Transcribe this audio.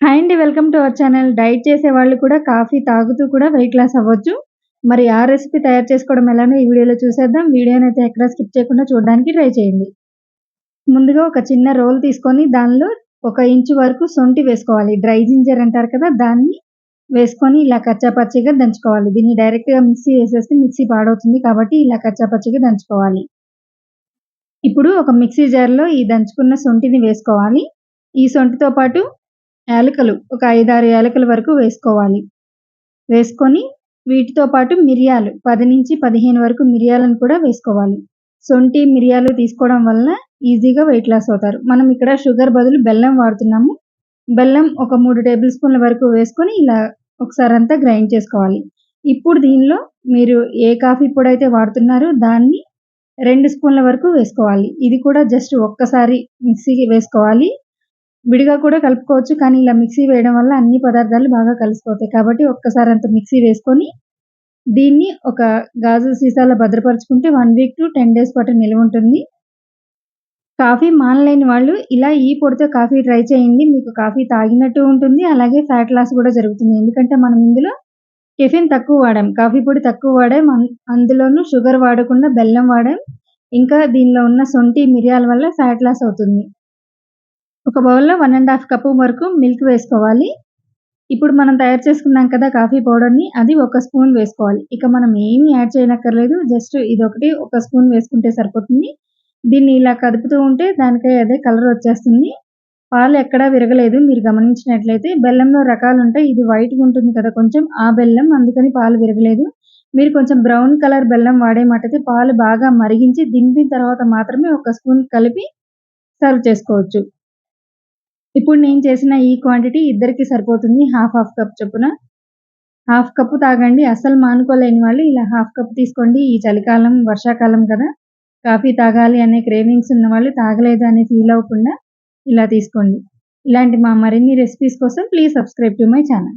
Hi అండి. Welcome to our channel. Diet చేసేవాళ్ళు కూడా కాఫీ తాగుతూ కూడా వెయిట్ లాస్ అవ్వచ్చు. మరి ఆ రెసిపీ తయారు చేసుకోవడం ఎలానో ఈ వీడియోలో చూసేద్దాం. వీడియోనైతే ఎక్కడ స్కిప్ చేయకుండా చూడడానికి ట్రై చేయండి. ముందుగా ఒక చిన్న రోల్ తీసుకొని దానిలో 1 ఇంచు వరకు శొంఠి వేసుకోవాలి. డ్రై జింజర్ అంటారు కదా! దాన్ని వేసుకొని ఇలా కచ్చా పచ్చిగా దంచుకోవాలి. దీన్ని డైరెక్ట్‌గా మిక్సీ వేసేస్తే మిక్సీ పాడవుతుంది కాబట్టి ఇలా కచ్చా పచ్చిగా దంచుకోవాలి. ఇప్పుడు ఒక మిక్సీ జార్‌లో ఈ దంచుకున్న శొంఠిని వేసుకోవాలి. ఈ శొంఠితో పాటు యాలకులు ఒక 5, 6 యాలకుల వరకు వేసుకోవాలి. వేసుకొని వీటితో పాటు మిరియాలు 10-15 వరకు మిరియాలను కూడా వేసుకోవాలి. శొంఠి, మిరియాలు తీసుకోవడం వలన ఈజీగా వెయిట్ లాస్ అవుతారు. మనం ఇక్కడ షుగర్ బదులు బెల్లం వాడుతున్నాము. బెల్లం ఒక 3 టేబుల్ స్పూన్ల వరకు వేసుకొని ఇలా ఒకసారంతా గ్రైండ్ చేసుకోవాలి. ఇప్పుడు దీనిలో మీరు ఏ కాఫీ పొడైతే వాడుతున్నారో దాన్ని 2 స్పూన్ల వరకు వేసుకోవాలి. ఇది కూడా జస్ట్ ఒక్కసారి మిక్సీకి వేసుకోవాలి. విడిగా కూడా కలుపుకోవచ్చు. కానీ ఇలా మిక్సీ వేయడం వల్ల అన్ని పదార్థాలు బాగా కలిసిపోతాయి. కాబట్టి ఒక్కసారంతా మిక్సీ వేసుకొని, దీన్ని ఒక గాజు సీసాలో భద్రపరుచుకుంటే 1 వీక్ టు 10 డేస్ పాటు నిలవుంటుంది. కాఫీ మానలేని వాళ్ళు ఇలా ఈ పొడితో కాఫీ ట్రై చేయండి. మీకు కాఫీ తాగినట్టు ఉంటుంది. అలాగే ఫ్యాట్ లాస్ కూడా జరుగుతుంది. ఎందుకంటే మనం ఇందులో కెఫెన్ తక్కువ వాడాం. కాఫీ పొడి తక్కువ వాడాం. అందులోనూ షుగర్ వాడకుండా బెల్లం వాడాం. ఇంకా దీనిలో ఉన్న శొంఠి, మిరియాల వల్ల ఫ్యాట్ లాస్ అవుతుంది. ఒక బౌల్‌లో 1 ½ కప్పు వరకు మిల్క్ వేసుకోవాలి. ఇప్పుడు మనం తయారు చేసుకున్నాం కదా కాఫీ పౌడర్‌ని, అది 1 స్పూన్ వేసుకోవాలి. ఇక మనం ఏమి యాడ్ చేయనక్కర్లేదు. జస్ట్ ఇదొకటి 1 స్పూన్ వేసుకుంటే సరిపోతుంది. దీన్ని ఇలా కదుపుతూ ఉంటే దానికి అదే కలర్ వచ్చేస్తుంది. పాలు ఎక్కడా విరగలేదు మీరు గమనించినట్లయితే. బెల్లంలో రకాలుంటాయి. ఇది వైట్‌గా ఉంటుంది కదా కొంచెం, ఆ బెల్లం అందుకని పాలు విరగలేదు. మీరు కొంచెం బ్రౌన్ కలర్ బెల్లం వాడేమటైతే పాలు బాగా మరిగించి దింపిన తర్వాత మాత్రమే 1 స్పూన్ కలిపి సర్వ్ చేసుకోవచ్చు. ఇప్పుడు నేను చేసిన ఈ క్వాంటిటీ ఇద్దరికి సరిపోతుంది. హాఫ్ కప్ చొప్పున. హాఫ్ కప్పు తాగండి. అస్సలు మానుకోలేని వాళ్ళు ఇలా హాఫ్ కప్ తీసుకోండి. ఈ చలికాలం, వర్షాకాలం కదా! కాఫీ తాగాలి అనే క్రేవింగ్స్ ఉన్నవాళ్ళు తాగలేదు అని ఫీల్ అవ్వకుండా ఇలా తీసుకోండి. ఇలాంటి మా మరిన్ని రెసిపీస్ కోసం please subscribe to my channel.